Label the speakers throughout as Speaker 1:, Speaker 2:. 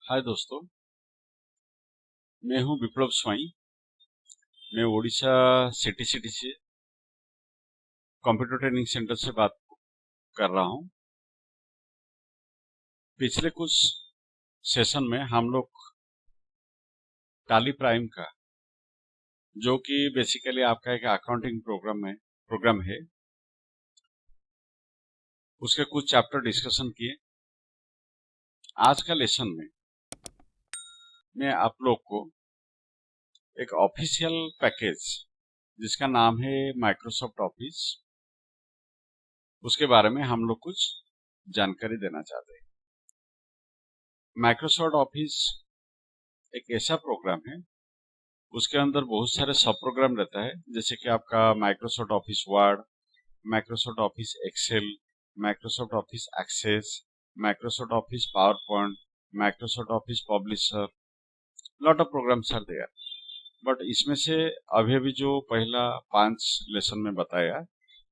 Speaker 1: हाय दोस्तों, मैं हूं विप्लव स्वाई। मैं ओडिशा सिटी से कंप्यूटर ट्रेनिंग सेंटर से बात कर रहा हूं। पिछले कुछ सेशन में हम लोग टाली प्राइम का, जो कि बेसिकली आपका एक अकाउंटिंग प्रोग्राम है, उसके कुछ चैप्टर डिस्कशन किए। आज का लेसन में मैं आप लोग को एक ऑफिशियल पैकेज जिसका नाम है माइक्रोसॉफ्ट ऑफिस, उसके बारे में हम लोग कुछ जानकारी देना चाहते हैं। माइक्रोसॉफ्ट ऑफिस एक ऐसा प्रोग्राम है, उसके अंदर बहुत सारे सब प्रोग्राम रहता है, जैसे कि आपका Microsoft Office Word, Microsoft Office Excel, Microsoft Office Access, Microsoft Office PowerPoint, Microsoft Office Publisher. Lot of programs are there, but इसमें से अभी अभी जो पहला 5 लेसन में बताया,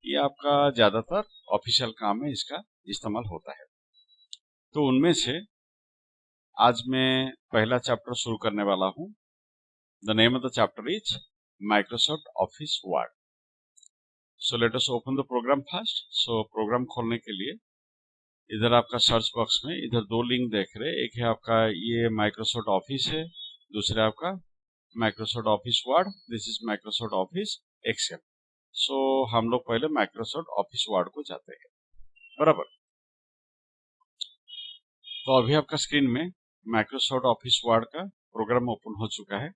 Speaker 1: ये आपका ज्यादातर ऑफिशियल काम में इसका इस्तेमाल होता है। तो उनमें से आज मैं पहला चैप्टर शुरू करने वाला हूं। The name of the chapter is Microsoft Office Word. So let us open the program first. So program खोलने के लिए इधर आपका सर्च बॉक्स में इधर 2 लिंक देख रहे हैं। एक है आपका ये माइक्रोसॉफ्ट ऑफिस है, दूसरा आपका Microsoft Office Word, this is Microsoft Office Excel. So हम लोग पहले माइक्रोसॉफ्ट ऑफिस वर्ड को जाते हैं, बराबर। तो अभी आपका स्क्रीन में माइक्रोसॉफ्ट ऑफिस वर्ड का प्रोग्राम ओपन हो चुका है।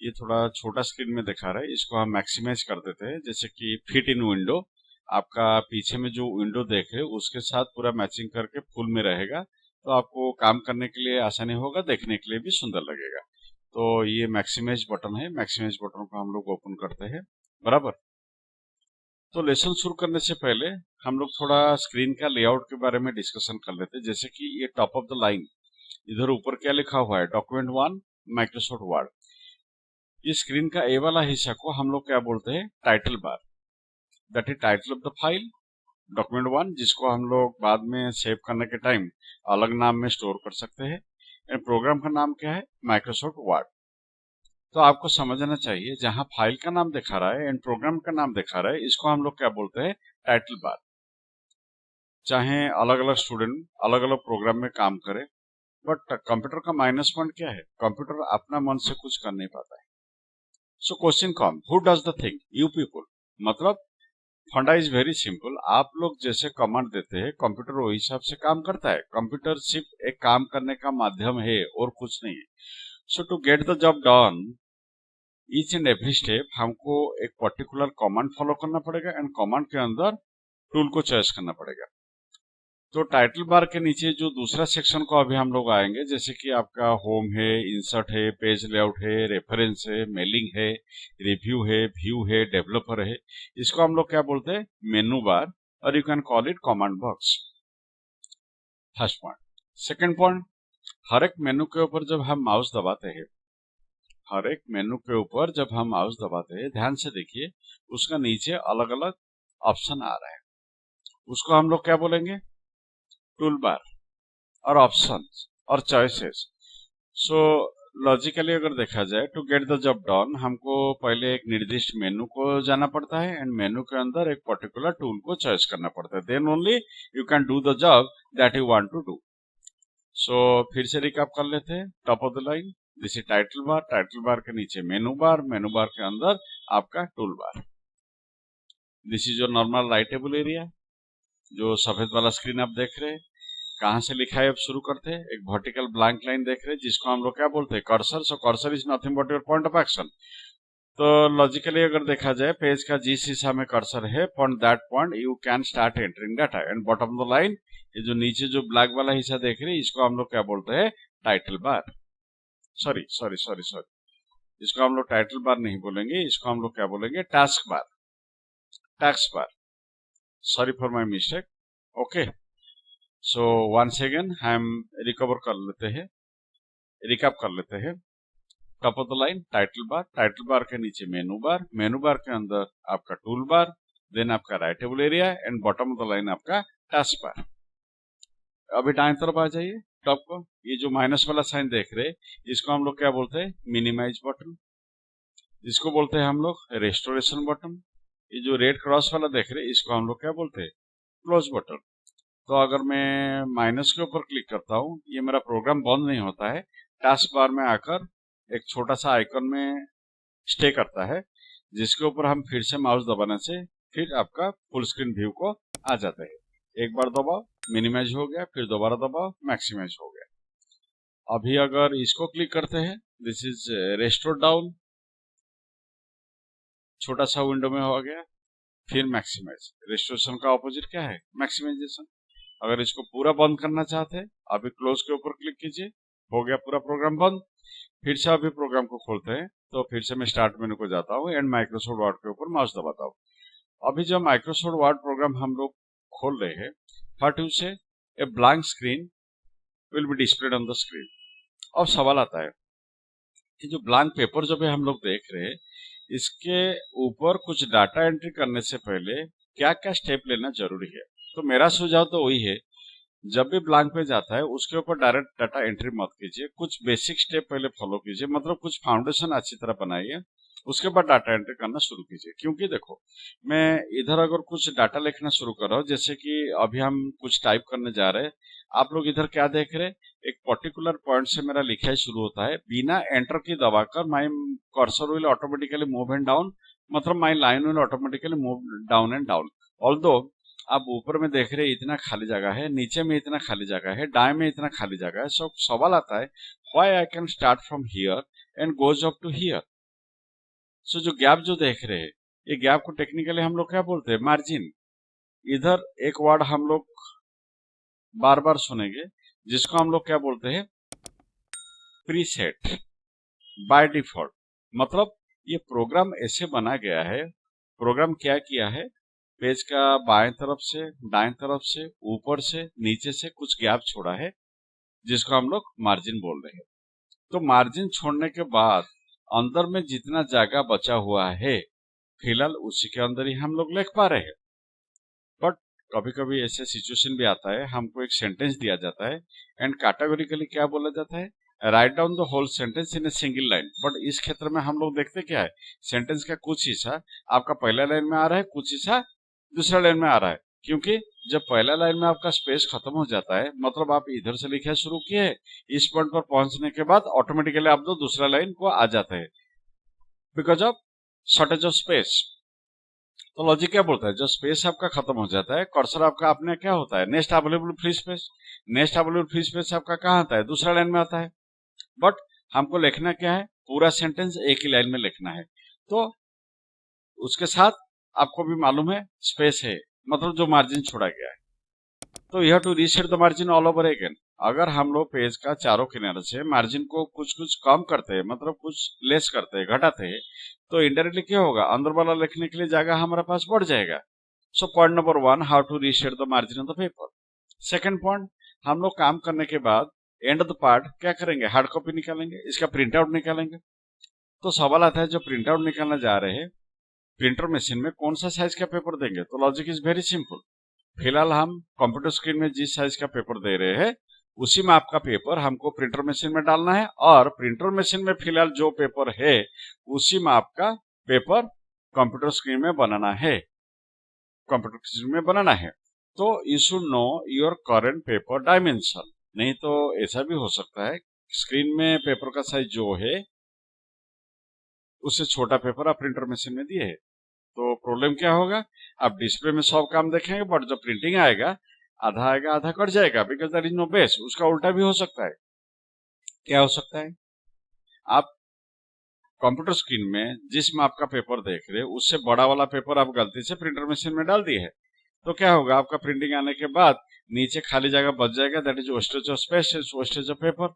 Speaker 1: ये थोड़ा छोटा स्क्रीन में दिखा रहा है, इसको हम मैक्सिमाइज कर देते हैं, जैसे कि फिट इन विंडो। आपका पीछे में जो विंडो देख रहे हो उसके साथ पूरा मैचिंग करके फुल में रहेगा, तो आपको काम करने के लिए आसानी होगा, देखने के लिए भी सुंदर लगेगा। तो ये मैक्सिमाइज बटन है, मैक्सिमाइज बटन को हम लोग ओपन करते हैं, बराबर। तो लेसन शुरू करने से पहले हम लोग थोड़ा स्क्रीन का लेआउट के बारे में डिस्कशन कर लेते हैं। जैसे कि ये टॉप ऑफ द लाइन इधर ऊपर क्या लिखा हुआ है, डॉक्यूमेंट 1 माइक्रोसॉफ्ट वर्ड। ये स्क्रीन का ए वाला हिस्सा को हम लोग क्या बोलते हैं, title bar. That is title of the file document 1, जिसको हम लोग बाद में सेव करने के टाइम अलग नाम में स्टोर कर सकते हैं। एंड प्रोग्राम का नाम क्या है, माइक्रोसॉफ्ट वर्ड। तो आपको समझना चाहिए, जहां फाइल का नाम दिखा रहा है एंड प्रोग्राम का नाम दिखा रहा है, इसको हम लोग क्या बोलते हैं, टाइटल बार। चाहे अलग अलग स्टूडेंट अलग अलग प्रोग्राम में काम करे, बट कंप्यूटर का माइनस पॉइंट क्या है, कंप्यूटर अपना मन से कुछ कर नहीं पाता है। So question come, who does the thing, you people. मतलब फंडा इज वेरी सिंपल। आप लोग जैसे कमांड देते हैं, कंप्यूटर वही हिसाब से काम करता है। कंप्यूटर सिर्फ एक काम करने का माध्यम है और कुछ नहीं है। So to get the job done, each and every step हमको एक पर्टिकुलर कमांड फॉलो करना पड़ेगा, एंड कमांड के अंदर टूल को चॉइस करना पड़ेगा। तो टाइटल बार के नीचे जो दूसरा सेक्शन को अभी हम लोग आएंगे, जैसे कि आपका होम है, इंसर्ट है, पेज लेआउट है, रेफरेंस है, मेलिंग है, रिव्यू है, व्यू है, डेवलपर है, इसको हम लोग क्या बोलते हैं, मेनू बार, और you can call it command box. First point. Second point, हर एक मेनू के ऊपर जब हम माउस दबाते हैं, हर एक मेनू के ऊपर जब हम माउस दबाते हैं, ध्यान से देखिए, उसका नीचे अलग अलग ऑप्शन आ रहा है, उसको हम लोग क्या बोलेंगे, टूल बार और ऑप्शंस और चॉइसेस। सो लॉजिकली अगर देखा जाए, to get the job done हमको पहले एक निर्दिष्ट मेनू को जाना पड़ता है, एंड मेनू के अंदर एक पर्टिकुलर टूल को चॉइस करना पड़ता है, then only you can do the job that you want to do. So फिर से रिकैप कर लेते हैं। Top of the line this is title bar, title bar के नीचे मेनू बार, मेनू बार के अंदर आपका tool bar. This is your normal writable area, जो सफेद वाला स्क्रीन आप देख रहे हैं। कहां से लिखा है, अब शुरू करते हैं। एक वर्टिकल ब्लैंक लाइन देख रहे हैं, जिसको हम लोग क्या बोलते हैं, cursor. So cursor is nothing but your point of action. तो लॉजिकली अगर देखा जाए, पेज का जिस हिस्सा में कर्सर है, from that point you can start entering data. And bottom of the line, ये जो नीचे जो ब्लैक वाला हिस्सा देख रहे हैं, इसको हम लोग क्या बोलते हैं, title bar. Sorry sorry sorry sorry, इसको हम लोग टाइटल बार नहीं बोलेंगे, इसको हम लोग क्या बोलेंगे, task bar, task bar. Sorry for my mistake. Okay, so once again हम रिकवर कर लेते हैं, रिकैप कर लेते हैं। Top of the line title bar, title bar के नीचे मेनू बार, मेनू बार के अंदर आपका टूल बार, देन आपका writable area, and bottom of the line आपका टास्क बार। अभी दाएं तरफ आ जाइए, लैपटॉप को। ये जो माइनस वाला साइन देख रहे हैं इसको हम लोग क्या बोलते हैं, मिनिमाइज बटन। इसको बोलते हैं हम लोग रेस्टोरेशन बटन। ये जो रेड क्रॉस वाला देख रहे हैं इसको हम लोग क्या बोलते हैं, क्लोज बटन। तो अगर मैं माइनस के ऊपर क्लिक करता हूँ, ये मेरा प्रोग्राम बंद नहीं होता है, टास्क बार में आकर एक छोटा सा आइकन में स्टे करता है, जिसके ऊपर हम फिर से माउस दबाने से फिर आपका फुल स्क्रीन व्यू को आ जाता है। एक बार दबाओ मिनिमाइज हो गया, फिर दोबारा दबाओ मैक्सिमाइज हो गया। अभी अगर इसको क्लिक करते हैं, दिस इज रेस्टोर डाउन, छोटा सा विंडो में हो गया, फिर मैक्सिमाइज। रेस्टोरेशन का ऑपोजिट क्या है, मैक्सिमाइजेशन। अगर इसको पूरा बंद करना चाहते हैं, अभी क्लोज के ऊपर क्लिक कीजिए, हो गया पूरा प्रोग्राम बंद। फिर से अभी प्रोग्राम को खोलते हैं, तो फिर से मैं स्टार्ट मेनू को जाता हूँ एंड माइक्रोसॉफ्ट वर्ड के ऊपर माउस दबाता हूँ। अभी जो माइक्रोसॉफ्ट वर्ड प्रोग्राम हम लोग खोल रहे हैं, what you say, a blank screen will be displayed on the screen. अब सवाल आता है, ये जो ब्लैंक पेपर जो भी हम लोग देख रहे हैं, इसके ऊपर कुछ डाटा एंट्री करने से पहले क्या क्या स्टेप लेना जरूरी है। तो मेरा सुझाव तो वही है, जब भी ब्लैंक पेज आता है उसके ऊपर डायरेक्ट डाटा एंट्री मत कीजिए, कुछ बेसिक स्टेप पहले फॉलो कीजिए, मतलब कुछ फाउंडेशन अच्छी तरह बनाइए, उसके बाद डाटा एंट्री करना शुरू कीजिए। क्योंकि देखो, मैं इधर अगर कुछ डाटा लिखना शुरू कर रहा हूँ, जैसे कि अभी हम कुछ टाइप करने जा रहे हैं, आप लोग इधर क्या देख रहे हैं, एक पर्टिकुलर पॉइंट से मेरा लिखाई शुरू होता है, बिना एंटर की दबाकर my cursor will automatically move and down, मतलब my line will automatically move down and down. Although आप ऊपर में देख रहे हैं इतना खाली जगह है, नीचे में इतना खाली जगह है, दाएं में इतना खाली जगह है। सो सवाल आता है, why I can start from here and goes up to here. So जो गैप जो देख रहे हैं, ये गैप को टेक्निकली हम लोग क्या बोलते हैं, मार्जिन। इधर एक वर्ड हम लोग बार बार सुनेंगे, जिसको हम लोग क्या बोलते हैं, प्रीसेट बाय डिफॉल्ट। मतलब ये प्रोग्राम ऐसे बना गया है, प्रोग्राम क्या किया है, पेज का बाएं तरफ से, दाएं तरफ से, ऊपर से, नीचे से कुछ गैप छोड़ा है, जिसको हम लोग मार्जिन बोल रहे हैं। तो मार्जिन छोड़ने के बाद अंदर में जितना जगह बचा हुआ है, फिलहाल उसी के अंदर ही हम लोग लिख पा रहे हैं। बट कभी कभी ऐसे सिचुएशन भी आता है, हमको एक सेंटेंस दिया जाता है एंड कैटेगोरिकली क्या बोला जाता है, write down the whole sentence in a single line. But इस क्षेत्र में हम लोग देखते क्या है, सेंटेंस का कुछ हिस्सा आपका पहला लाइन में आ रहा है, कुछ हिस्सा दूसरा लाइन में आ रहा है। क्योंकि जब पहला लाइन में आपका स्पेस खत्म हो जाता है, मतलब आप इधर से लिखना शुरू किए, इस पॉइंट पर पहुंचने के बाद ऑटोमेटिकली आप दो दूसरा लाइन को आ जाता है, because of shortage of space. तो लॉजिक क्या बोलता है, जब स्पेस आपका खत्म हो जाता है, कर्सर आपका अपने क्या होता है, next available free space. Next available free space आपका कहाँ आता है, दूसरा लाइन में आता है। बट हमको लिखना क्या है, पूरा सेंटेंस एक ही लाइन में लिखना है। तो उसके साथ आपको भी मालूम है स्पेस है, मतलब जो मार्जिन छोड़ा गया है। तो यह to reset the margin all over again. अगर हम लोग पेज का चारों किनारे से मार्जिन को कुछ कुछ कम करते हैं, मतलब कुछ लेस करते हैं, घटाते हैं, तो इनडायरेक्टली क्या होगा, अंदर वाला लिखने के लिए जगह हमारे पास बढ़ जाएगा। So point number 1, how to reset the margin of the paper. Second point, हम लोग काम करने के बाद एंड ऑफ द पार्ट क्या करेंगे, हार्ड कॉपी निकालेंगे, इसका प्रिंट आउट निकालेंगे। तो सवाल आता है, जो प्रिंट आउट निकालना जा रहे हैं, प्रिंटर मशीन में कौन सा साइज का पेपर देंगे। तो लॉजिक इज वेरी सिंपल। फिलहाल हम कंप्यूटर स्क्रीन में जिस साइज का पेपर दे रहे हैं, उसी माप का पेपर हमको प्रिंटर मशीन में डालना है, और प्रिंटर मशीन में फिलहाल जो पेपर है उसी माप का पेपर कंप्यूटर स्क्रीन में बनाना है, कंप्यूटर स्क्रीन में बनाना है। तो you should know your current paper dimension. नहीं तो ऐसा भी हो सकता है स्क्रीन में पेपर का साइज जो है उससे छोटा पेपर आप प्रिंटर मशीन में दिए है, तो प्रॉब्लम क्या होगा, आप डिस्प्ले में सब काम देखेंगे, बट जब प्रिंटिंग आएगा आधा कट जाएगा, because that is no base. उसका उल्टा भी हो सकता है। क्या हो सकता है, आप कंप्यूटर स्क्रीन में जिस माप का पेपर देख रहे हैं उससे बड़ा वाला पेपर आप गलती से प्रिंटर मशीन में डाल दिए है, तो क्या होगा, आपका प्रिंटिंग आने के बाद नीचे खाली जगह बच जाएगा, that is wastage of space, wastage of paper.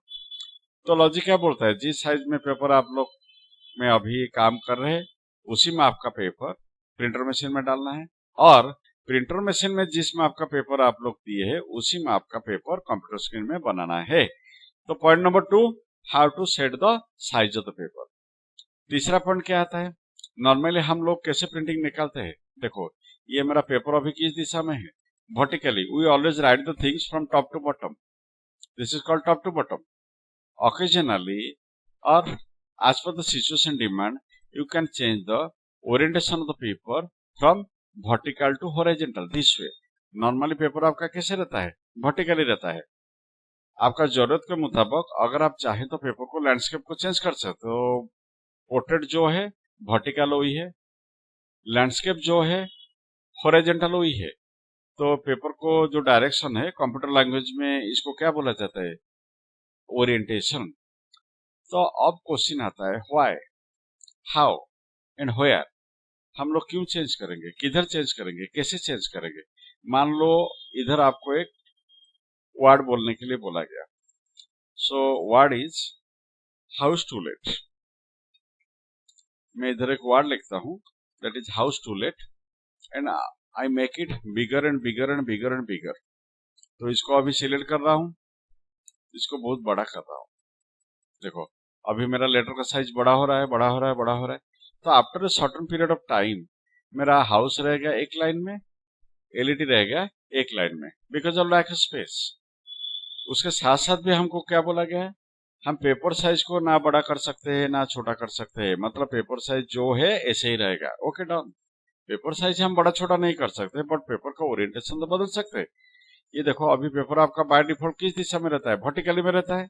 Speaker 1: तो लॉजिक क्या बोलता है, जिस साइज में पेपर आप लोग में अभी काम कर रहे हैं उसी माप का पेपर प्रिंटर मशीन में डालना है, और प्रिंटर मशीन में जिस माप का पेपर आप लोग दिए है उसी माप का पेपर कंप्यूटर स्क्रीन में बनाना है। तो point number 2, how to set the size of the paper. तीसरा पॉइंट क्या आता है, नॉर्मली हम लोग कैसे प्रिंटिंग निकालते हैं। देखो, ये मेरा पेपर अभी किस दिशा में है, vertically. We always write the things from top to bottom. This is called top to bottom. Occasionally, or as per the situation demand, you can change the orientation of the paper from vertical to horizontal this way. Normally paper आपका कैसे रहता है? Vertically रहता है. आपका जरूरत के मुताबिक अगर आप चाहें तो पेपर को लैंडस्केप को चेंज कर सकते हो. तो पोर्ट्रेट जो है वर्टिकल हुई है, लैंडस्केप जो है हॉरिजॉन्टल हुई है. तो पेपर को जो डायरेक्शन है कंप्यूटर लैंग्वेज में इसको क्या बोला जाता है? ओरिएंटेशन. तो अब क्वेश्चन आता है व्हाई, हाउ एंड वेयर. हम लोग क्यों चेंज करेंगे, किधर चेंज करेंगे, कैसे चेंज करेंगे. मान लो इधर आपको एक वर्ड बोलने के लिए बोला गया. So word is house to let. मैं इधर एक वर्ड लिखता हूं that is house to let and I make it bigger and bigger and bigger and bigger. तो इसको अभी सिलेक्ट कर रहा हूं, इसको बहुत बड़ा कर रहा हूं. देखो अभी मेरा लेटर का साइज बड़ा हो रहा है, बड़ा हो रहा है, बड़ा हो रहा है. तो after a certain period of time मेरा हाउस रह गया एक लाइन में, एलईडी रह गया एक लाइन में, because of lack of space. उसके साथ साथ भी हमको क्या बोला गया है, हम पेपर साइज को ना बड़ा कर सकते हैं ना छोटा कर सकते हैं. मतलब पेपर साइज जो है ऐसे ही रहेगा. Okay done. पेपर साइज हम बड़ा छोटा नहीं कर सकते, बट पेपर का ओरिएंटेशन तो बदल सकते हैं. ये देखो अभी पेपर आपका बाय डिफॉल्ट किस दिशा में रहता है? वर्टिकली में रहता है.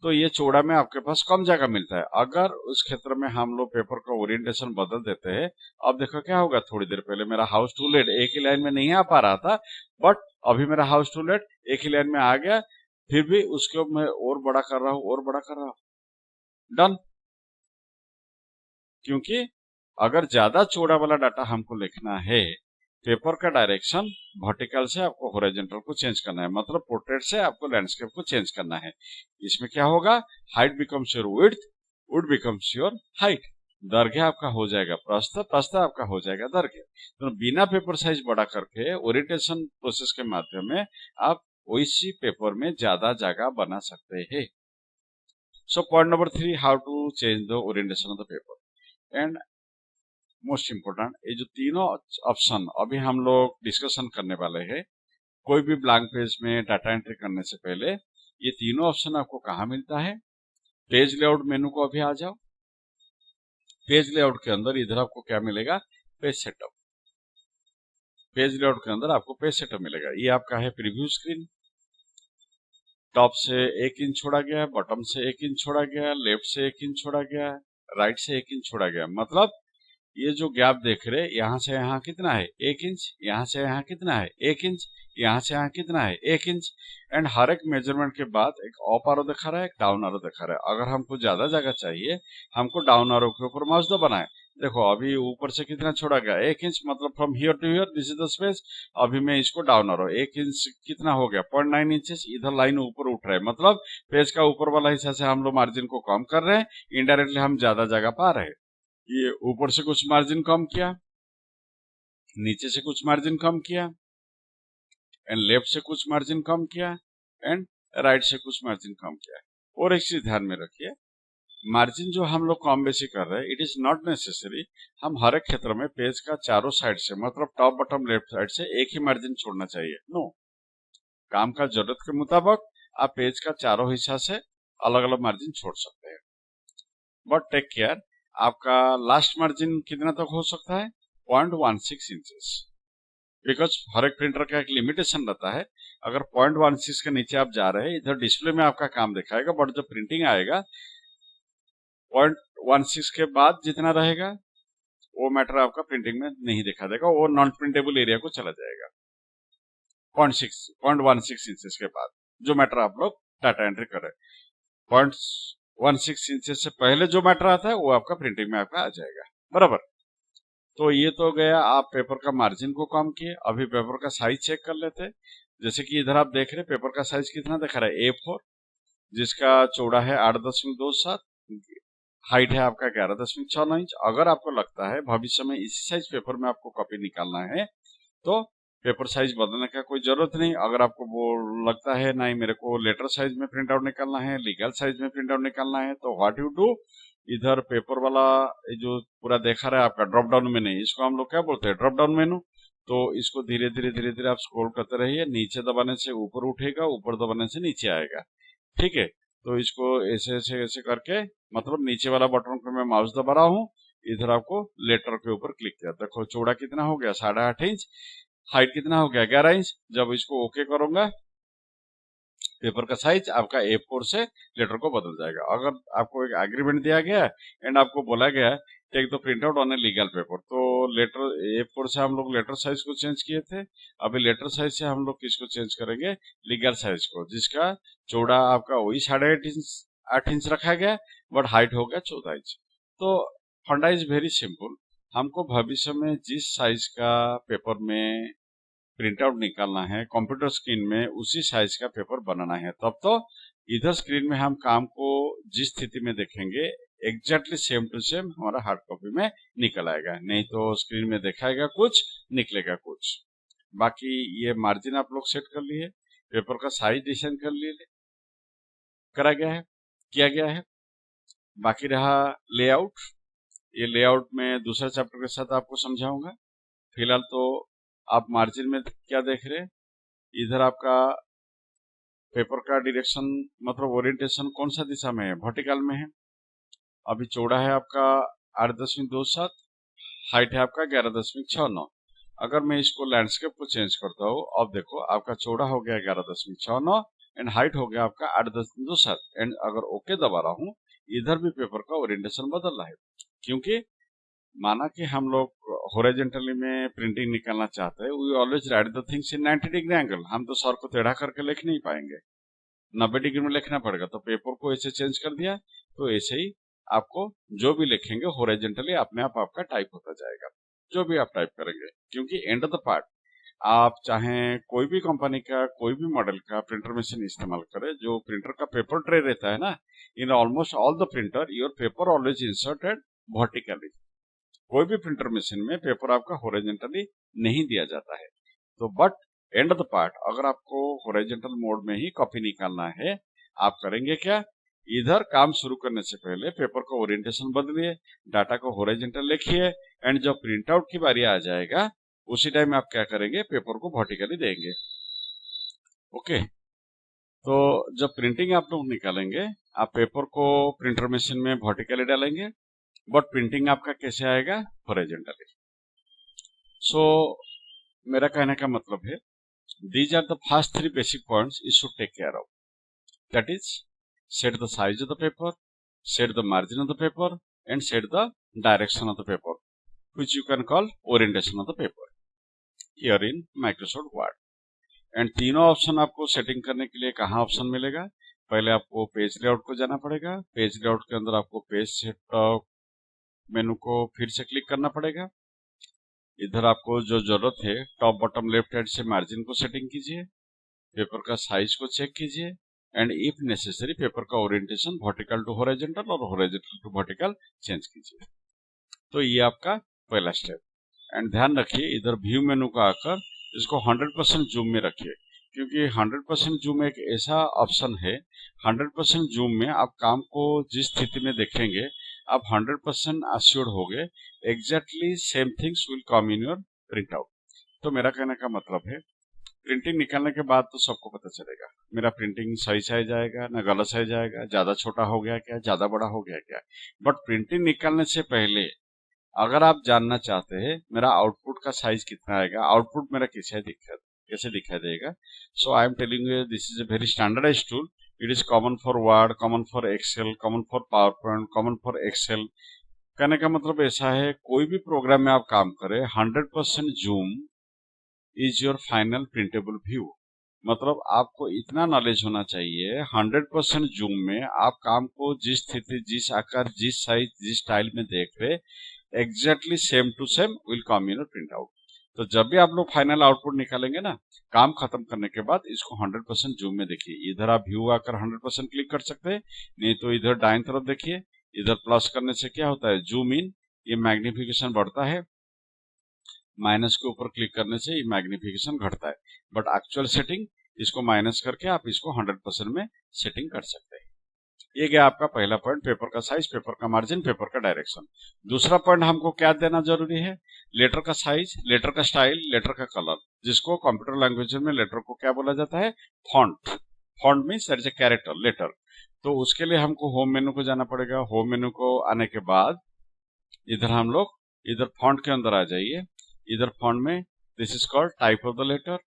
Speaker 1: तो ये चौड़ा में आपके पास कम जगह मिलता है. अगर उस क्षेत्र में हम लोग पेपर का ओरिएंटेशन बदल देते हैं, अब देखो क्या होगा. थोड़ी देर पहले मेरा हाउस टू लेट एक ही लाइन में नहीं आ पा रहा था, बट अभी मेरा हाउस टू लेट एक ही लाइन में आ गया. फिर भी उसको मैं और बड़ा कर रहा हूं, और बड़ा कर रहा हूं. डन. क्योंकि अगर ज्यादा चौड़ा वाला डाटा हमको लिखना है, पेपर का डायरेक्शन वर्टिकल से आपको हॉरिजॉन्टल को चेंज करना है. मतलब पोर्ट्रेट से आपको लैंडस्केप को चेंज करना है. इसमें क्या होगा? Height becomes your width, wood becomes your height. दैर्घ्य आपका हो जाएगा प्रस्थ, प्रस्थ आपका हो जाएगा दैर्घ्य. तो बिना पेपर साइज बड़ा करके ओरिएंटेशन प्रोसेस के माध्यम में आप वैसी पेपर में ज्यादा जगह बना सकते हैं. So point number 3, how to change the orientation of the paper. And most important, ये जो तीनों ऑप्शन अभी हम लोग डिस्कशन करने वाले हैं, कोई भी ब्लैंक पेज में डाटा एंट्री करने से पहले ये तीनों ऑप्शन आपको कहाँ मिलता है? पेज लेआउट मेनू को अभी आ जाओ. पेज लेआउट के अंदर इधर आपको क्या मिलेगा? Page setup. पेज लेआउट के अंदर आपको पेज सेटअप मिलेगा. ये आपका है प्रीव्यू स्क्रीन. टॉप से 1 इंच छोड़ा गया, बॉटम से 1 इंच छोड़ा गया, लेफ्ट से 1 इंच छोड़ा गया, राइट से 1 इंच छोड़ा गया. मतलब ये जो गैप देख रहे, यहां से यहां कितना है? 1 इंच. यहां से यहां कितना है? 1 इंच. यहां से यहां कितना है? 1 इंच. एंड हर एक मेजरमेंट के बाद एक अप आरो दिखा रहा है, एक डाउन आरो दिखा रहा है. अगर हमको ज्यादा जगह चाहिए, हमको डाउन आरो के ऊपर माउस दबाना है. देखो अभी ऊपर से कितना छोड़ा गया? 1 इंच. मतलब from here to here this is the space. अभी मैं इसको डाउन आरो 1 इंच कितना हो गया? 0.9 इंचेस. इधर लाइन ऊपर उठ रहा है, मतलब पेज का ऊपर वाला हिस्सा से हम लोग मार्जिन को कम कर रहे हैं. इनडायरेक्टली हम ज्यादा जगह पा रहे हैं. ये ऊपर से कुछ मार्जिन कम किया, नीचे से कुछ मार्जिन कम किया, एंड लेफ्ट से कुछ मार्जिन कम किया, एंड राइट से कुछ मार्जिन कम किया. और एक चीज ध्यान में रखिए, मार्जिन जो हम लोग कम बेसी कर रहे हैं, इट इज नॉट नेसेसरी हम हर एक क्षेत्र में पेज का चारों साइड से, मतलब टॉप बॉटम लेफ्ट साइड से एक ही मार्जिन छोड़ना चाहिए. नो. काम का जरूरत के मुताबिक आप पेज का चारों हिस्सा से अलग अलग मार्जिन छोड़ सकते हैं. बट टेक केयर, आपका लास्ट मार्जिन कितना तक हो सकता है? 0.16 इंचेस. बिकॉज हर एक प्रिंटर का एक लिमिटेशन रहता है. अगर 0.16 के नीचे आप जा रहे हैं, इधर डिस्प्ले में आपका काम दिखाएगा, बट जब प्रिंटिंग आएगा 0.16 के बाद जितना रहेगा वो मैटर आपका प्रिंटिंग में नहीं दिखा देगा, वो नॉन प्रिंटेबल एरिया को चला जाएगा. 0.16 इंचेस के बाद जो मैटर आप लोग डाटा एंट्री कर रहे हैं, 0.16 इंचेस से पहले जो मैटर आता है वो आपका प्रिंटिंग में आपका आ जाएगा. बराबर. तो ये तो गया, आप पेपर का मार्जिन को कम किए. अभी पेपर का साइज चेक कर लेते हैं. जैसे कि इधर आप देख रहे हैं, पेपर का साइज कितना दिखा रहा है? A4, जिसका चौड़ा है 8.27, हाइट है आपका 11.69 इंच. अगर आपको लगता है भविष्य में इसी साइज पेपर में आपको कॉपी निकालना है, तो पेपर साइज बदलने का कोई जरूरत नहीं. अगर आपको वो लगता है नहीं मेरे को लेटर साइज में प्रिंट आउट निकालना है, लीगल साइज में प्रिंट आउट निकालना है, तो व्हाट यू डू, इधर पेपर वाला जो पूरा देखा रहा है आपका ड्रॉप डाउन मेनू, इसको हम लोग क्या बोलते हैं? Drop down menu. तो इसको धीरे धीरे धीरे धीरे आप स्क्रॉल करते रहिए. नीचे दबाने से ऊपर उठेगा, ऊपर दबाने से नीचे आएगा. ठीक है, तो इसको ऐसे ऐसे ऐसे करके, मतलब नीचे वाला बटन पे मैं माउस दबा रहा हूँ, इधर आपको लेटर के ऊपर क्लिक किया, देखो चौड़ा कितना हो गया 8.5 इंच, हाइट कितना हो गया 11 इंच। जब इसको ओके करूंगा, पेपर का साइज आपका A4 से लेटर को बदल जाएगा। अगर आपको एक एग्रीमेंट दिया गया एंड आपको बोला गया take the print out on a legal paper, तो लेटर A4 से हम लोग लेटर साइज को चेंज किए थे, अभी लेटर साइज से हम लोग किसको चेंज करेंगे, लीगल साइज को, जिसका चौड़ा आपका वही 8.5 इंच रखा गया, बट हाइट हो गया 14 इंच। तो फंडा इज वेरी सिंपल, हमको भविष्य में जिस साइज का पेपर में प्रिंट आउट निकालना है कंप्यूटर स्क्रीन में, उसी साइज का पेपर बनाना है, तब तो इधर स्क्रीन में हम काम को जिस स्थिति में देखेंगे एग्जैक्टली सेम टू सेम हमारा हार्ड कॉपी में निकल आएगा, नहीं तो स्क्रीन में दिखाएगा कुछ, निकलेगा कुछ। बाकी ये मार्जिन आप लोग सेट कर लिए, पेपर का साइज डिसाइड कर लिए, करा गया है, किया गया है। बाकी रहा लेआउट, ये लेआउट में दूसरे चैप्टर के साथ आपको समझाऊंगा। फिलहाल तो आप मार्जिन में क्या देख रहे हैं, इधर आपका पेपर का डायरेक्शन मतलब ओरिएंटेशन कौन सा दिशा में है, वर्टिकल में है। अभी चौड़ा है आपका 8.27, हाइट है आपका 11.69। अगर मैं इसको लैंडस्केप को चेंज करता हूँ, अब देखो आपका चौड़ा हो गया 11.69 एंड हाइट हो गया आपका 8.27, एंड अगर ओके दबा रहा हूँ, इधर भी पेपर का ओरिएंटेशन बदल रहा है, क्योंकि माना कि हम लोग हॉरिजॉन्टली में प्रिंटिंग निकालना चाहते हैं, we always write the things in 90 degree angle, हम तो सर को टेढ़ा करके लिख नहीं पाएंगे, 90 डिग्री में लिखना पड़ेगा। तो पेपर को ऐसे चेंज कर दिया, तो ऐसे ही आपको जो भी लिखेंगे हॉरिजॉन्टली अपने आप आपका टाइप होता जाएगा, जो भी आप टाइप करेंगे, क्योंकि एंड ऑफ द पार्ट आप चाहे कोई भी कंपनी का कोई भी मॉडल का प्रिंटर मशीन इस्तेमाल करें, जो प्रिंटर का पेपर ट्रे रहता है ना, in almost all the printer your paper always inserted vertically. कोई भी प्रिंटर मशीन में पेपर आपका हॉरिजॉन्टली नहीं दिया जाता है। तो but end of the part अगर आपको हॉरिजॉन्टल मोड में ही कॉपी निकालना है, आप करेंगे क्या, इधर काम शुरू करने से पहले पेपर का ओरिएंटेशन बदलिए, डाटा को हॉरिजॉन्टल लिखिए, एंड जब प्रिंट आउट की बारी आ जाएगा उसी टाइम आप क्या करेंगे, पेपर को वर्टिकली देंगे। ओके, तो जब प्रिंटिंग आप लोग निकालेंगे, आप पेपर को प्रिंटर मशीन में वर्टिकली डालेंगे, बट प्रिंटिंग आपका कैसे आएगा, हॉरिजॉन्टली। सो मेरा कहने का मतलब है, these are the first 3 basic points you should take care of, that is set the size of the paper, set the margin of the paper, and set the direction of the paper, which you can call orientation of the paper here in Microsoft Word। And तीनों option आपको setting करने के लिए कहाँ option मिलेगा, पहले आपको page layout को जाना पड़ेगा, पेज लेआउट के अंदर आपको पेज सेटअप मेनू को फिर से क्लिक करना पड़ेगा, इधर आपको जो जरूरत है टॉप बॉटम लेफ्ट हैंड से मार्जिन को सेटिंग कीजिए, पेपर का साइज को चेक कीजिए, एंड इफ नेसेसरी पेपर का ओरिएंटेशन वर्टिकल टू हॉरिजॉन्टल और हॉरिजॉन्टल टू वर्टिकल चेंज कीजिए। तो ये आपका पहला स्टेप। एंड ध्यान रखिए, इधर व्यू मेनू का आकर इसको 100% जूम में रखिए, क्योंकि 100% जूम एक ऐसा ऑप्शन है, 100% जूम में आप काम को जिस स्थिति में देखेंगे आप 100% अश्योर्ड हो गए, exactly same things will come in your print out. तो मेरा कहने का मतलब है, प्रिंटिंग निकालने के बाद तो सबको पता चलेगा मेरा प्रिंटिंग सही साइज आएगा ना गलत साइज आएगा, ज्यादा छोटा हो गया क्या, ज्यादा बड़ा हो गया क्या। बट प्रिंटिंग निकालने से पहले अगर आप जानना चाहते हैं मेरा आउटपुट का साइज कितना आएगा, आउटपुट मेरा कैसे दिखाई देगा, so I am telling you this is a very standardized tool, it is common for Word, common for Excel, common for PowerPoint, common for Excel. कहने का मतलब ऐसा है, कोई भी प्रोग्राम में आप काम करें 100% zoom is your final printable view. मतलब आपको इतना नॉलेज होना चाहिए 100% जूम में आप काम को जिस स्थिति, जिस आकार, जिस साइज, जिस स्टाइल में देख रहे, exactly same to same will come in print out. तो जब भी आप लोग फाइनल आउटपुट निकालेंगे ना, काम खत्म करने के बाद इसको 100% जूम में देखिए। इधर आप व्यू आकर 100% क्लिक कर सकते हैं, नहीं तो इधर दाएं तरफ देखिए, इधर प्लस करने से क्या होता है, जूम इन, ये मैग्निफिकेशन बढ़ता है, माइनस के ऊपर क्लिक करने से ये मैग्निफिकेशन घटता है। बट एक्चुअल सेटिंग इसको माइनस करके आप इसको 100% में सेटिंग कर सकते हैं। ये गया आपका पहला पॉइंट, पेपर का साइज, पेपर का मार्जिन, पेपर का डायरेक्शन। दूसरा पॉइंट हमको क्या देना जरूरी है, लेटर का साइज, लेटर का स्टाइल, लेटर का कलर, जिसको कंप्यूटर लैंग्वेज में लेटर को क्या बोला जाता है, font. Font means that is a character letter. तो उसके लिए हमको होम मेनू को जाना पड़ेगा। होम मेनू को आने के बाद इधर हम लोग इधर फॉन्ट के अंदर आ जाइए। इधर फॉन्ट में this is called type of the letter,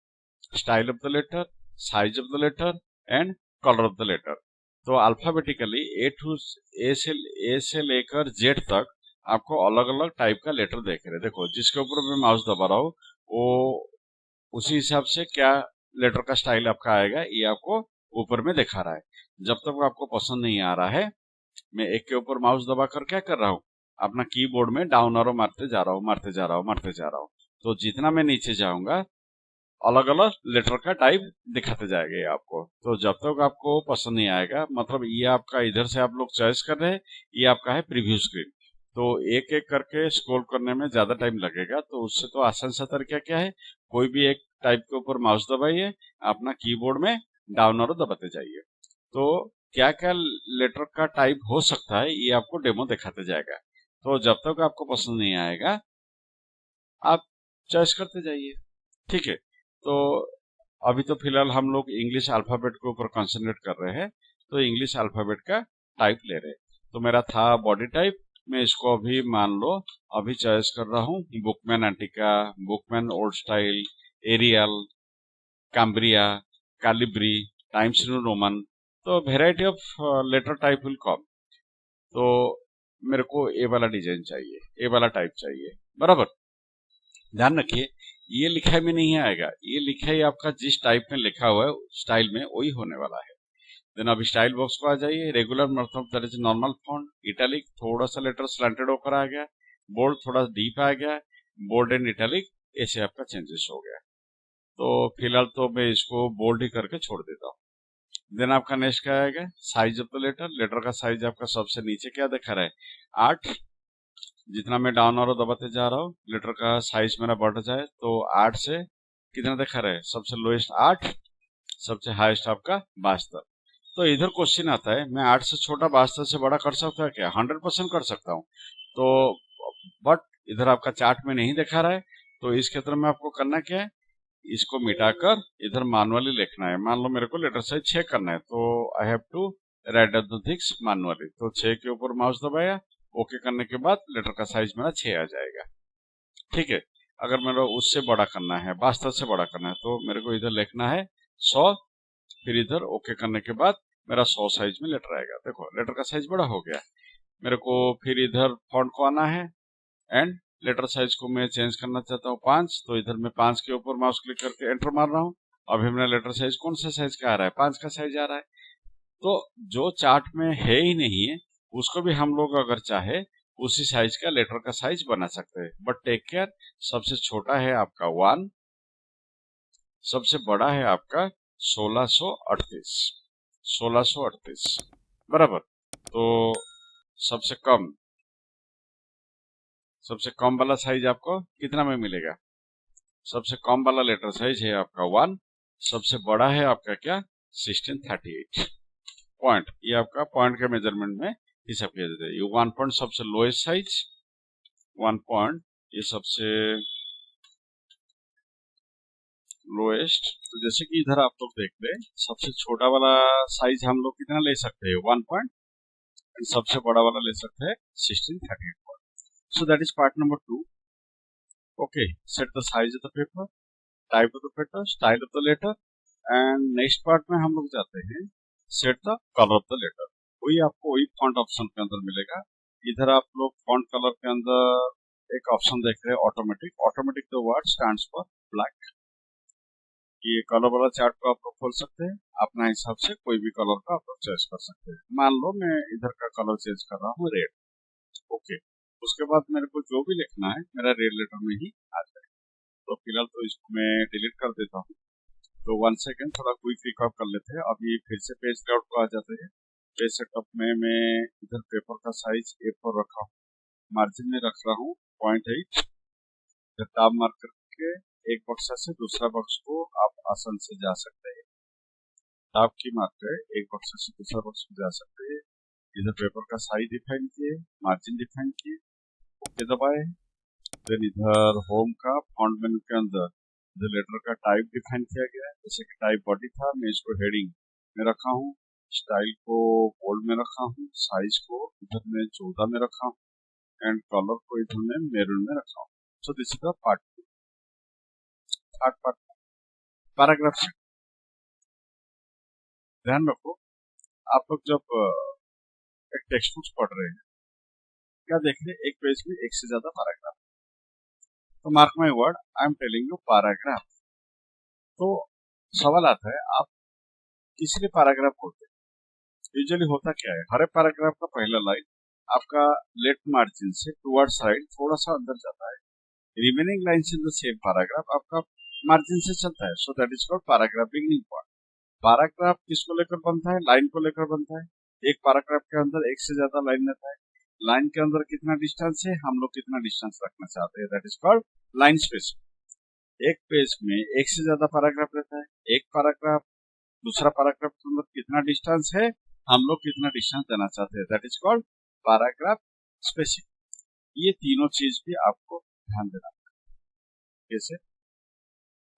Speaker 1: style of the letter, size of the letter and colour of the letter. तो अल्फाबेटिकली ए से लेकर जेड तक आपको अलग अलग टाइप का लेटर देख रहे हैं। देखो जिसके ऊपर मैं माउस दबा रहा हूँ वो उसी हिसाब से क्या लेटर का स्टाइल आपका आएगा ये आपको ऊपर में दिखा रहा है। जब तक आपको पसंद नहीं आ रहा है, मैं एक के ऊपर माउस दबा कर क्या कर रहा हूँ, अपना कीबोर्ड में डाउन एरो मारते जा रहा हूँ, मारते जा रहा हूँ, मारते जा रहा हूँ। तो जितना मैं नीचे जाऊंगा अलग अलग लेटर का टाइप दिखाते जाएगा ये आपको। तो जब तक आपको पसंद नहीं आएगा, मतलब ये आपका इधर से आप लोग चॉइस कर रहे हैं, ये आपका है प्रीव्यू स्क्रीन। तो एक एक करके स्क्रॉल करने में ज्यादा टाइम लगेगा। तो उससे तो आसान सा तरीका क्या है, कोई भी एक टाइप के ऊपर माउस दबाइए, अपना कीबोर्ड में डाउन एरो दबाते जाइए। तो क्या क्या लेटर का टाइप हो सकता है ये आपको डेमो दिखाते जाएगा। तो जब तक आपको पसंद नहीं आएगा आप चॉइस करते जाइए, ठीक है। तो अभी तो फिलहाल हम लोग इंग्लिश अल्फाबेट के ऊपर कंसंट्रेट कर रहे हैं। तो इंग्लिश अल्फाबेट का टाइप ले रहे हैं। तो मेरा था बॉडी टाइप, मैं इसको अभी मान लो अभी चॉइस कर रहा हूँ Bookman Antiqua, Bookman Old Style, Arial, Cambria, Calibri, Times New Roman. तो variety of letter type will come. तो मेरे को ए वाला डिजाइन चाहिए, ए वाला टाइप चाहिए, बराबर। ध्यान रखिए ये लिखाई में नहीं आएगा, ये लिखाई आपका जिस टाइप में लिखा हुआ है स्टाइल में वही होने वाला है। देन अब स्टाइल बॉक्स को आ जाइए। रेगुलर मतलब that is normal font, italic थोड़ा सा लेटर स्लैंटेड होकर आ गया, बोल्ड थोड़ा डीप आ गया, बोल्ड एंड इटैलिक ऐसे आपका चेंजेस हो गया। तो फिलहाल तो मैं इसको बोल्ड ही करके छोड़ देता हूँ। देन आपका नेक्स्ट क्या आएगा, size of the letter. Letter का साइज आपका सबसे नीचे क्या दिखा रहा है, 8। जितना मैं डाउन एरो दबाते जा रहा हूँ लेटर का साइज मेरा बढ़ जाए। तो 8 से कितना दिखा रहा है, सबसे लोएस्ट 8, सबसे हाईएस्ट आपका 72। तो इधर क्वेश्चन आता है मैं 8 से छोटा 72 से बड़ा कर सकता है क्या, 100% कर सकता हूँ। तो बट इधर आपका चार्ट में नहीं दिखा रहा है। तो इस क्षेत्र में आपको करना क्या है, इसको मिटाकर इधर मैनुअली लिखना है। मान लो मेरे को लेटर साइज 6 करना है, तो I have to write down the things manually. तो 6 के ऊपर माउस दबाया, ओके करने के बाद लेटर का साइज मेरा 6 आ जाएगा, ठीक है। अगर मेरा उससे बड़ा करना है, 72 से बड़ा करना है, तो मेरे को इधर लिखना है 100, फिर इधर ओके करने के बाद मेरा 100 साइज में लेटर आएगा। देखो लेटर का साइज बड़ा हो गया। मेरे को फिर इधर फॉन्ट को आना है एंड लेटर साइज को मैं चेंज करना चाहता हूँ 5। तो इधर मैं 5 के ऊपर माउस क्लिक करके एंटर मार रहा हूँ। अभी मेरा लेटर साइज कौन सा साइज का आ रहा है, 5 का साइज आ रहा है। तो जो चार्ट में है ही नहीं है उसको भी हम लोग अगर चाहे उसी साइज का लेटर का साइज बना सकते हैं। बट टेक केयर, सबसे छोटा है आपका 1, सबसे बड़ा है आपका 1638, 1638, बराबर। तो सबसे कम वाला साइज आपको कितना में मिलेगा, सबसे कम वाला लेटर साइज है आपका 1, सबसे बड़ा है आपका क्या 1638 पॉइंट। ये आपका पॉइंट के मेजरमेंट में हिसाब किया जाता है। ये 1 पॉइंट सबसे लोएस्ट साइज, 1 पॉइंट ये सबसे लोएस्ट। तो जैसे कि इधर आप लोग देख रहे हैं सबसे छोटा वाला साइज हम लोग कितना ले सकते हैं 1 पॉइंट, एंड सबसे बड़ा वाला ले सकते हैं 1638 point. So that is part number 2। Okay, set the size of the paper, type of the paper, style of the letter. And next part में हम लोग जाते हैं set the colour of the letter. वही फॉन्ट ऑप्शन के अंदर मिलेगा। इधर आप लोग फॉन्ट कलर के अंदर एक ऑप्शन देख रहे हैं automatic. Automatic the word stands for black. ये कलर वाला चार्ट को आप लोग खोल सकते हैं, अपना हिसाब से कोई भी कलर का आप लोग चॉइस कर सकते हैं। मान लो मैं इधर का कलर चेंज कर रहा हूँ रेड, ओके। उसके बाद मेरे को जो भी लिखना है मेरा रेड लेटर में ही आ जाएगा। तो फिलहाल तो इसको मैं डिलीट कर देता हूँ। तो 1 सेकेंड थोड़ा क्विक रिकॉप कर लेते हैं। अभी फिर से पेज लेआउट को आ जाते हैं। पेज सेटअप में मैं इधर पेपर का साइज A4 रखा हूँ, मार्जिन में रख रहा हूँ 0.8। इधर टैब मार्क करके एक बक्सा से दूसरा बक्स को आप आसान से जा सकते हैं। टैब की मार्क है, एक बक्से से दूसरा बक्स को जा सकते हैं। इधर पेपर का साइज डिफाइन किए, मार्जिन डिफाइन किए, ओके दबाए। देन इधर होम का फॉन्ट मेनू के अंदर इधर लेटर का टाइप डिफाइन किया गया है। जैसे कि टाइप बॉडी था, मैं इसको हेडिंग में रखा हूँ, स्टाइल को बोल्ड में रखा हूँ, साइज को इधर में 14 में रखा हूँ एंड कलर को इधर में मैरून में रखा हूँ। सो this is the part 2। Third part paragraph. ध्यान रखो, आप लोग जब एक टेक्स्ट बुक पढ़ रहे हैं, क्या देख रहे हैं, एक पेज में एक से ज्यादा पैराग्राफ। तो mark my word, I am telling you paragraph. तो सवाल आता है, आप किसी लिए पैराग्राफ बोलते हैं? यूजुअली होता क्या है, हर एक पैराग्राफ का पहला लाइन आपका लेफ्ट मार्जिन से टुवर्ड्स राइट थोड़ा सा अंदर जाता है, remaining lines in the same paragraph आपका मार्जिन से चलता है। सो that is called paragraph beginning point. Paragraph किसको लेकर बनता है? लाइन को लेकर बनता है। एक पैराग्राफ के अंदर एक से ज्यादा लाइन रहता है, लाइन के अंदर कितना डिस्टेंस है, हम लोग कितना डिस्टेंस रखना चाहते हैं, that is called line spacing. एक पेज में एक से ज्यादा पैराग्राफ रहता है, एक पैराग्राफ दूसरा पैराग्राफ के अंदर कितना डिस्टेंस है, हम लोग कितना डिस्टेंस देना चाहते हैं, that is called paragraph spacing. ये तीनों चीज भी आपको ध्यान देना है। कैसे?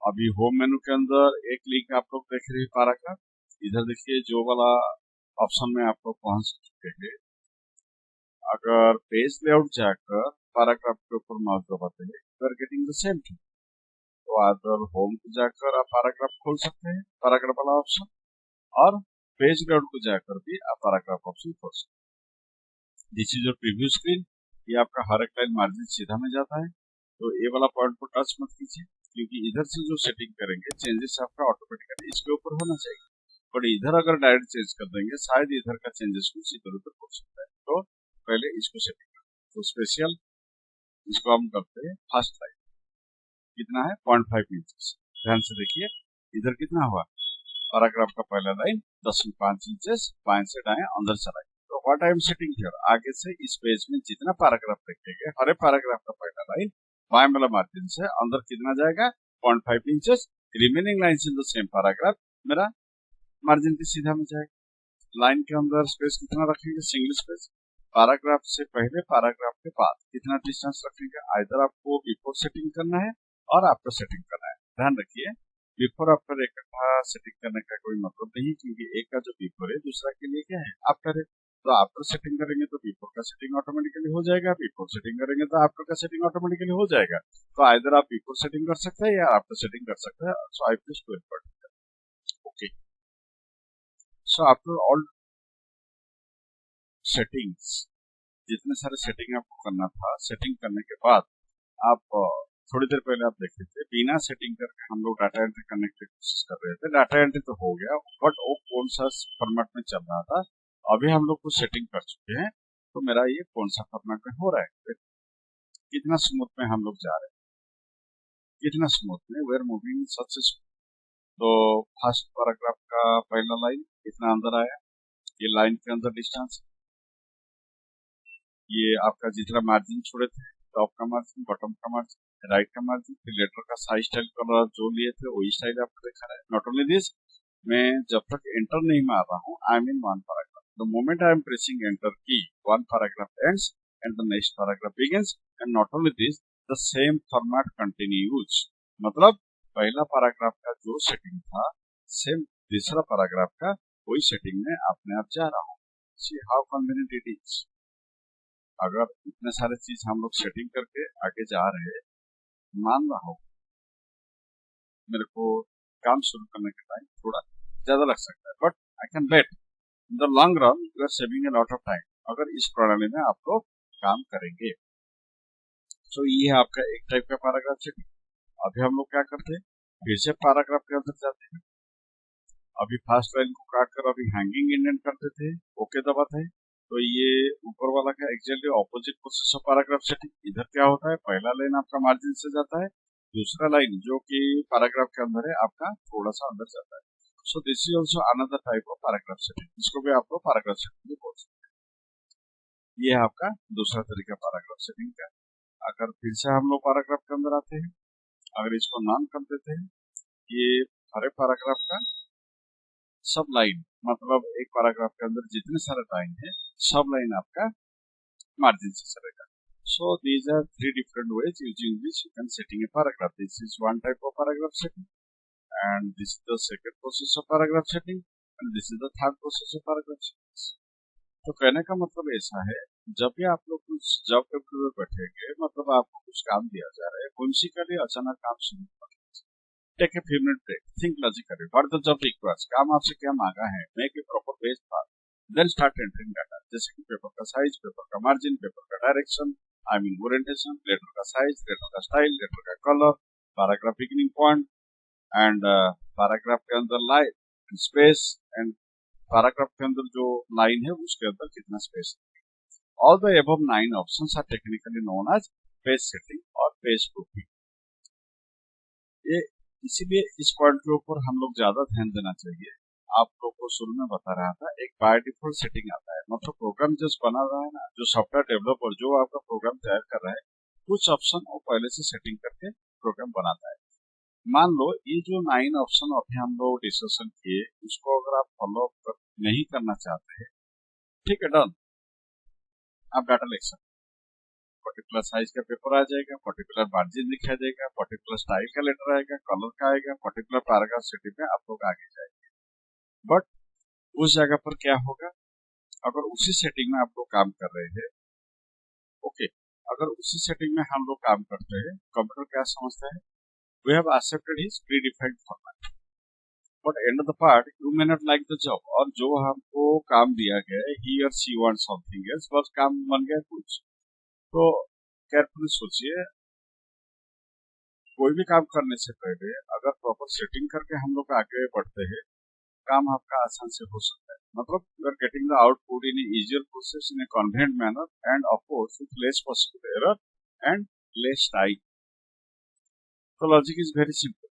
Speaker 1: अभी होम मेनू के अंदर एक लिंक आप लोग देख रहे हैं पैराग्राफ, इधर देखिए जो वाला ऑप्शन में आप लोग पहुंच चुके हैं। अगर पेज लेआउट जाकर पैराग्राफ के ऊपर माउस दबाते हैं, you are getting the same thing. तो अगर होम को जाकर आप पैराग्राफ खोल सकते हैं, पैराग्राफ वाला ऑप्शन, और पेज लेआउट को जाकर भी आप पैराग्राफ ऑप्शन खोल सकते हैं। This is your preview screen. ये आपका हर एक लाइन मार्जिन सीधा में जाता है, तो ये वाला पॉइंट को टच मत कीजिए, क्योंकि इधर से जो सेटिंग करेंगे चेंजेस आपका ऑटोमेटिकली इसके ऊपर होना चाहिए। बट इधर अगर डायरेक्ट चेंज कर देंगे, शायद इधर का चेंजेस कुछ इधर उधर हो सकता है। तो पहले इसको सेटिंग करें। तो स्पेशल इसको हम करते हैं फर्स्ट लाइन, कितना है 0.5 इंचेस। ध्यान से देखिए, इधर कितना हुआ, पैराग्राफ का पहला लाइन 10.5 इंचेस बाएं से दाएं अंदर चला गया। तो what I am setting here, आगे से इस पेज में जितना पैराग्राफ देखेंगे, हर एक पैराग्राफ का पहला लाइन बाएं वाला मार्जिन से अंदर कितना जाएगा, 0.5 inches. Remaining line in the same paragraph मेरा मार्जिन के सीधा में जाएगा। लाइन के अंदर स्पेस कितना रखेंगे, सिंगल स्पेस। पैराग्राफ से पहले पैराग्राफ के बाद कितना डिस्टेंस रखेंगे, आइदर आपको बिफोर सेटिंग करना है और आफ्टर सेटिंग करना है। ध्यान रखिए, बिफोर आफ्टर इकट्ठा सेटिंग करने का कोई मतलब नहीं, क्योंकि एक का जो बिफोर है दूसरा के लिए क्या है, आफ्टर है। तो आफ्टर सेटिंग करेंगे तो बिफोर का सेटिंग ऑटोमेटिकली हो जाएगा, बिफोर सेटिंग करेंगे तो आफ्टर का सेटिंग ऑटोमेटिकली हो जाएगा। तो आइदर आप बिफोर सेटिंग कर सकते हैं या आफ्टर सेटिंग कर सकते हैं। So I please to important. Okay, so after all settings, जितने सारे सेटिंग आपको करना था, सेटिंग करने के बाद आप थोड़ी देर पहले आप देख रहे थे, बिना सेटिंग करके हम लोग डाटा एंट्री करने की कोशिश कर रहे थे। डाटा एंट्री तो हो गया, बट वो कौन सा फॉर्मेट में चल रहा था। अभी हम लोग कुछ सेटिंग कर चुके हैं, तो मेरा ये कौन सा फॉर्मेट में हो रहा है, कितना स्मूथ में हम लोग जा रहे हैं, कितना स्मूथ में वी आर मूविंग सक्सेसफुल। तो फर्स्ट पैराग्राफ का पहला लाइन कितना अंदर आया, ये लाइन के अंदर डिस्टेंस, ये आपका जितना मार्जिन छोड़े थे, टॉप का मार्जिन, बॉटम का मार्जिन, राइट का मार्जिन, फिर लेटर का साइज स्टाइल कलर जो लिए थे वही स्टाइल आपको दिखा रहा है। नॉट ओनली दिस, मैं जब तक एंटर नहीं मार रहा हूँ, I am in one paragraph. The moment I am pressing enter key, one paragraph ends and the next paragraph begins. And not only this, the same format continues. मतलब पहला paragraph का जो सेटिंग था, same दूसरा paragraph का वही setting में अपने आप जा रहा हूँ। See how convenient it is. अगर इतने सारे चीज हम लोग सेटिंग करके आगे जा रहे हैं, मान रहा हूं मेरे को काम शुरू करने के टाइम थोड़ा ज्यादा लग सकता है, but I can bet in the long run you are saving a lot of time, अगर इस प्रणाली में आप लोग काम करेंगे। सो ये है आपका एक टाइप का पैराग्राफ सेटिंग। अभी हम लोग क्या करते हैं, फिर से पैराग्राफ के अंदर जाते हैं। अभी फर्स्ट लाइन को काट कर अभी हैंगिंग इंडेंट करते थे, ओके दबाते हैं। तो ये ऊपर वाला का exactly opposite process of paragraph setting. इधर क्या होता है, पहला लाइन आपका मार्जिन से जाता है, दूसरा लाइन जो कि पैराग्राफ के अंदर है आपका थोड़ा सा अंदर जाता है। सो this is also another type of paragraph setting, इसको भी आप लोग पैराग्राफ सेटिंग भी बोल सकते हैं। ये है आपका दूसरा तरीका पैराग्राफ सेटिंग का। अगर फिर से हम लोग पैराग्राफ के अंदर आते हैं, अगर इसको नाम कर देते हैं, ये हर पैराग्राफ का सब लाइन, मतलब एक पैराग्राफ के अंदर जितने सारे लाइन है, सब लाइन आपका मार्जिन से चलेगा। So these are three different ways using which you can setting a paragraph. This is one type of paragraph setting and this is the second process of paragraph setting. And this is the third process of paragraph sequence. तो कहने का मतलब ऐसा है, जब भी आप लोग कुछ जॉब पेपर में बैठेंगे, मतलब आपको कुछ काम दिया जा रहा है, whimsically अचानक काम शुरू कर take a few minute break, think logically what the job requires, काम आपसे क्या मांगा है, make a proper page path, then start entering data, जैसे कि पेपर का साइज, पेपर का मार्जिन, पेपर का direction, I mean orientation, letter का साइज, लेटर का स्टाइल, लेटर का colour, paragraph beginning point and paragraph के अंदर लाइन स्पेस एंड पैराग्राफ के अंदर जो लाइन है उसके अंदर कितना स्पेस है। All the above 9 options are technically known as page setting और पेज प्रूफिंग। ये इसीलिए इस पॉइंट के ऊपर हम लोग ज्यादा ध्यान देना चाहिए। आप लोग को शुरू में बता रहा था, एक बाय डिफॉल्ट सेटिंग आता है, मतलब प्रोग्राम जस्ट बना रहा है ना, जो सॉफ्टवेयर डेवलपर जो आपका प्रोग्राम तैयार कर रहा है, कुछ ऑप्शन वो पहले से सेटिंग करके प्रोग्राम बनाता है। मान लो ये जो 9 ऑप्शन अभी हम लोग डिस्कशन किए, उसको अगर आप फॉलो नहीं करना चाहते हैं, ठीक है, डन, आप डाटा लिख सकते, पर्टिकुलर साइज का पेपर आ जाएगा, पर्टिकुलर मार्जिन दिखाई देगा, पर्टिकुलर स्टाइल का लेटर आएगा, कलर का आएगा, पर्टिकुलर पैराग्राफ सेटिंग में आप लोग आगे जाएंगे। बट उस जगह पर क्या होगा, अगर उसी सेटिंग में आप लोग काम कर रहे हैं, ओके, अगर उसी सेटिंग में हम लोग काम करते हैं, कंप्यूटर क्या समझता है, we have accepted his predefined format, but end of the part you may not like the job, और जो हमको काम दिया गया है, ही और सी वांट समथिंग एल्स, बस काम बन गया कुछ। तो केयरफुली सोचिए, कोई भी काम करने से पहले अगर प्रॉपर सेटिंग करके हम लोग आगे बढ़ते हैं, काम आपका आसान से हो सकता है, मतलब you are getting the output in easier process in a convenient manner and of course with less possible error and less time. तो लॉजिक इज वेरी सिंपल,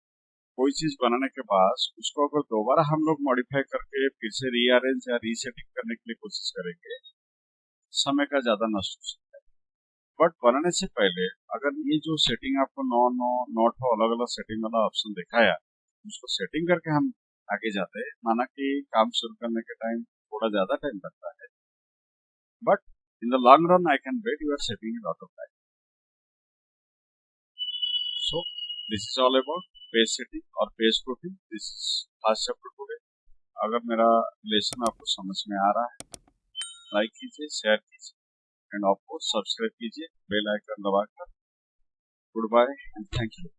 Speaker 1: कोई चीज बनाने के बाद उसको अगर दोबारा हम लोग मॉडिफाई करके फिर से रीअरेंज या रीसेटिंग करने के लिए कोशिश करेंगे, समय का ज्यादा नष्ट हो सकता है। बट बनाने से पहले अगर ये जो सेटिंग आपको नॉट अलग अलग सेटिंग वाला ऑप्शन दिखाया, उसको सेटिंग करके हम आगे जाते हैं, माना कि काम शुरू करने के टाइम थोड़ा ज्यादा टाइम लगता है, but in the long run I can bet you are saving a lot of time. So this is all about page setting और page proofing. This is first chapter today. अगर मेरा lesson आपको समझ में आ रहा है, लाइक कीजिए, share कीजिए एंड ऑफ कोर्स सब्सक्राइब कीजिए बेल आइकन दबाकर। Goodbye and thank you.